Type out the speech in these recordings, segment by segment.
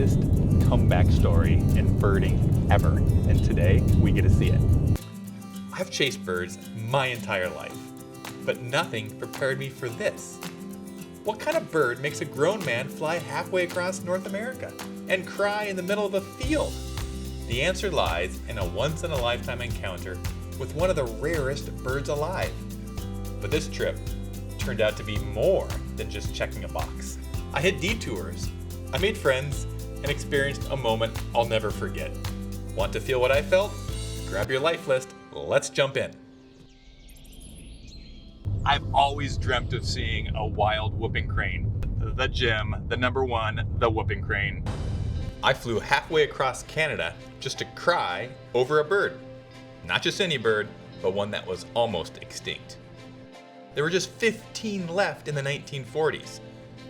greatest comeback story in birding ever, and today we get to see it. I've chased birds my entire life, but nothing prepared me for this. What kind of bird makes a grown man fly halfway across North America and cry in the middle of a field? The answer lies in a once-in-a-lifetime encounter with one of the rarest birds alive. But this trip turned out to be more than just checking a box. I hit detours, I made friends, and experienced a moment I'll never forget. Want to feel what I felt? Grab your life list, let's jump in. I've always dreamt of seeing a wild whooping crane. The Jim, the number one, the whooping crane. I flew halfway across Canada just to cry over a bird. Not just any bird, but one that was almost extinct. There were just 15 left in the 1940s.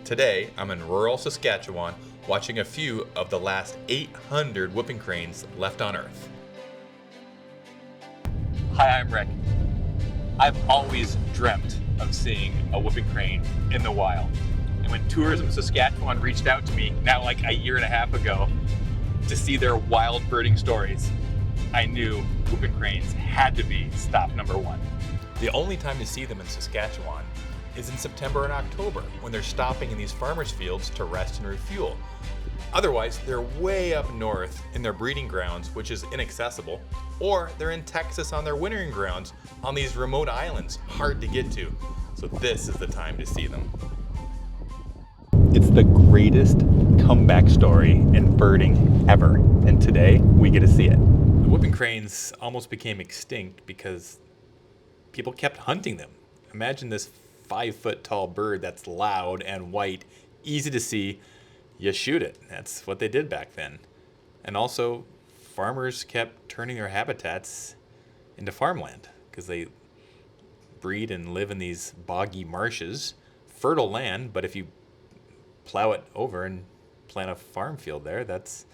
Today, I'm in rural Saskatchewan watching a few of the last 800 whooping cranes left on Earth. Hi, I'm Rick. I've always dreamt of seeing a whooping crane in the wild. And when Tourism Saskatchewan reached out to me, now like a year and a half ago, to see their wild birding stories, I knew whooping cranes had to be stop number one. The only time to see them in Saskatchewan is in September and October, when they're stopping in these farmers' fields to rest and refuel. Otherwise, they're way up north in their breeding grounds, which is inaccessible, or they're in Texas on their wintering grounds on these remote islands, hard to get to. So this is the time to see them. It's the greatest comeback story in birding ever, and today we get to see it. The whooping cranes almost became extinct because people kept hunting them. Imagine this 5-foot tall bird that's loud and white, easy to see. You shoot it. That's what they did back then. And also, farmers kept turning their habitats into farmland because they breed and live in these boggy marshes, fertile land, but if you plow it over and plant a farm field there, that's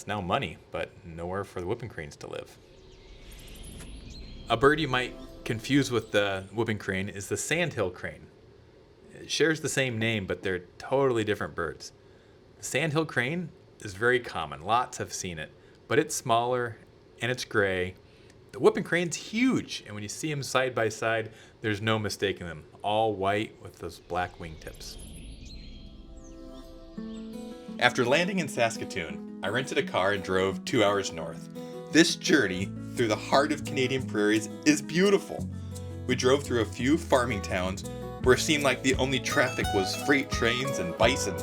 now money, but nowhere for the whooping cranes to live. A bird you might confuse with the whooping crane is the sandhill crane. It shares the same name, but they're totally different birds. The sandhill crane is very common. Lots have seen it, but it's smaller and it's gray. The whooping crane's huge, and when you see them side by side, there's no mistaking them. All white with those black wingtips. After landing in Saskatoon, I rented a car and drove 2 hours north. This journey through the heart of Canadian prairies is beautiful. We drove through a few farming towns where it seemed like the only traffic was freight trains and bison.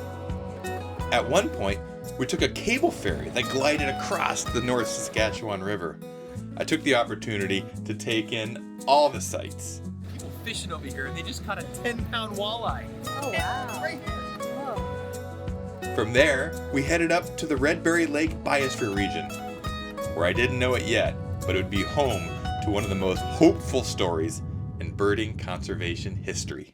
At one point, we took a cable ferry that glided across the North Saskatchewan River. I took the opportunity to take in all the sights. People fishing over here, and they just caught a 10-pound walleye. Oh, wow. Right here. Whoa. From there, we headed up to the Redberry Lake Biosphere region, where I didn't know it yet, but it would be home to one of the most hopeful stories in birding conservation history.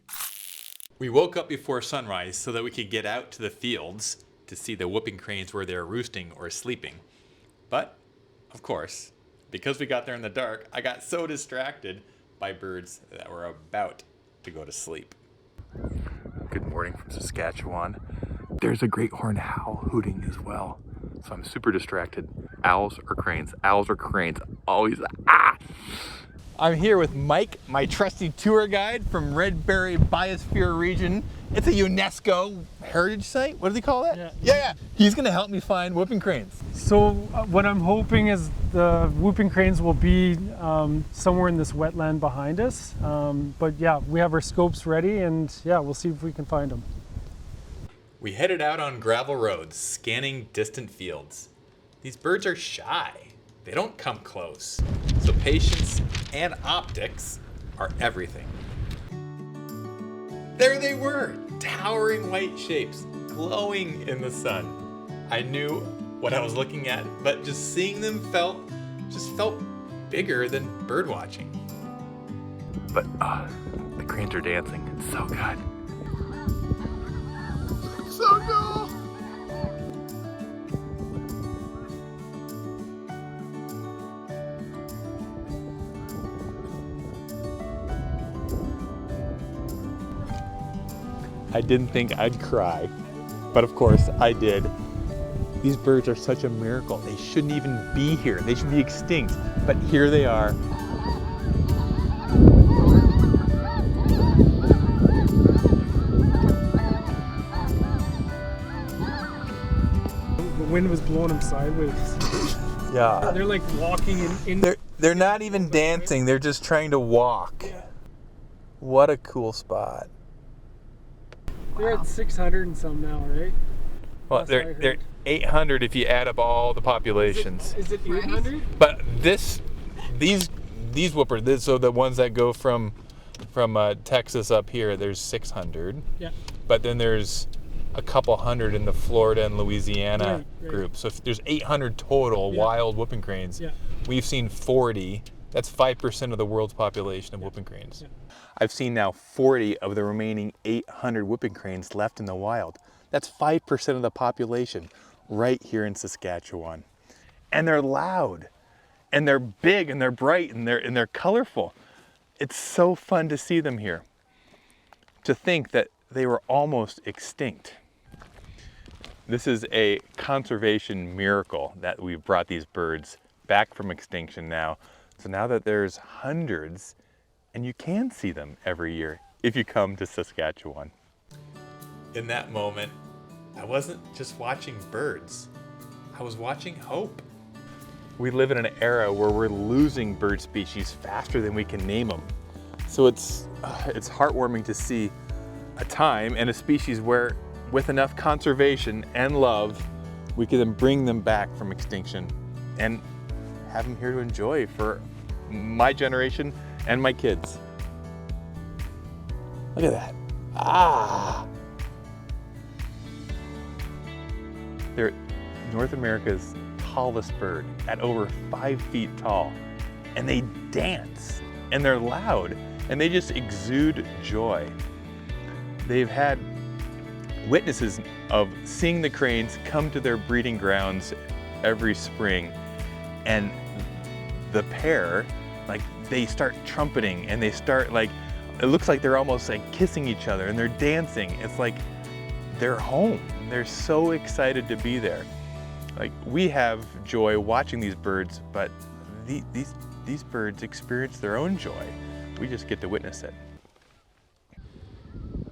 We woke up before sunrise so that we could get out to the fields to see the whooping cranes where they're roosting or sleeping. But, of course, because we got there in the dark, I got so distracted by birds that were about to go to sleep. Good morning from Saskatchewan. There's a great horned owl hooting as well. So I'm super distracted. Owls or cranes? Owls or cranes? Always, I'm here with Mike, my trusty tour guide from Redberry Biosphere region. It's a UNESCO heritage site. What do they call that? Yeah. He's gonna help me find whooping cranes. So what I'm hoping is the whooping cranes will be somewhere in this wetland behind us. But yeah, we have our scopes ready, and yeah, we'll see if we can find them. We headed out on gravel roads, scanning distant fields. These birds are shy. They don't come close. So patience and optics are everything. There they were, towering white shapes, glowing in the sun. I knew what I was looking at, but just seeing them felt bigger than bird watching. But the cranes are dancing. It's so good. So cool. I didn't think I'd cry, but of course I did. These birds are such a miracle. They shouldn't even be here. They should be extinct, but here they are. The wind was blowing them sideways. Yeah. They're like walking in They're not even dancing. They're just trying to walk. What a cool spot. They're at 600 and some now, right? Well, Last I they're heard. 800 if you add up all the populations. Is it 800? But these whoopers, so the ones that go from Texas up here, there's 600. Yeah. But then there's a couple hundred in the Florida and Louisiana Right. group. So if there's 800 total wild whooping cranes. Yeah. We've seen 40. That's 5% of the world's population of whooping cranes. Yeah. I've seen now 40 of the remaining 800 whooping cranes left in the wild. That's 5% of the population right here in Saskatchewan. And they're loud, and they're big, and they're bright, and they're colorful. It's so fun to see them here. To think that they were almost extinct. This is a conservation miracle that we've brought these birds back from extinction now. So now that there's hundreds, and you can see them every year if you come to Saskatchewan. In that moment, I wasn't just watching birds, I was watching hope. We live in an era where we're losing bird species faster than we can name them. So it's heartwarming to see a time and a species where with enough conservation and love, we can then bring them back from extinction and have them here to enjoy for my generation and my kids. Look at that. Ah! They're North America's tallest bird at over 5 feet tall. And they dance, and they're loud, and they just exude joy. They've had witnesses of seeing the cranes come to their breeding grounds every spring, and the pair, like, they start trumpeting, and they start, like, it looks like they're almost like kissing each other, and they're dancing. It's like they're home. They're so excited to be there. Like, we have joy watching these birds, but these birds experience their own joy. We just get to witness it.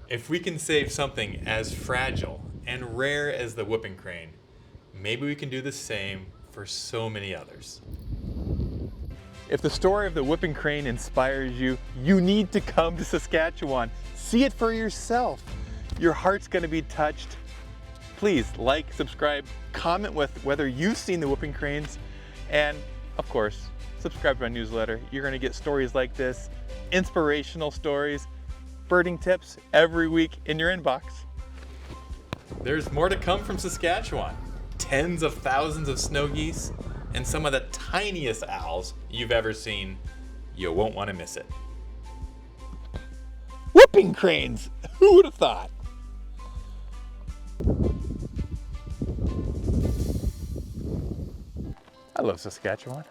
If we can save something as fragile and rare as the whooping crane, maybe we can do the same for so many others. If the story of the whooping crane inspires you, you need to come to Saskatchewan. See it for yourself. Your heart's gonna be touched. Please like, subscribe, comment with whether you've seen the whooping cranes, and of course, subscribe to my newsletter. You're gonna get stories like this, inspirational stories, birding tips every week in your inbox. There's more to come from Saskatchewan. Tens of thousands of snow geese and some of the tiniest owls you've ever seen. You won't want to miss it. Whooping cranes! Who would have thought? I love Saskatchewan.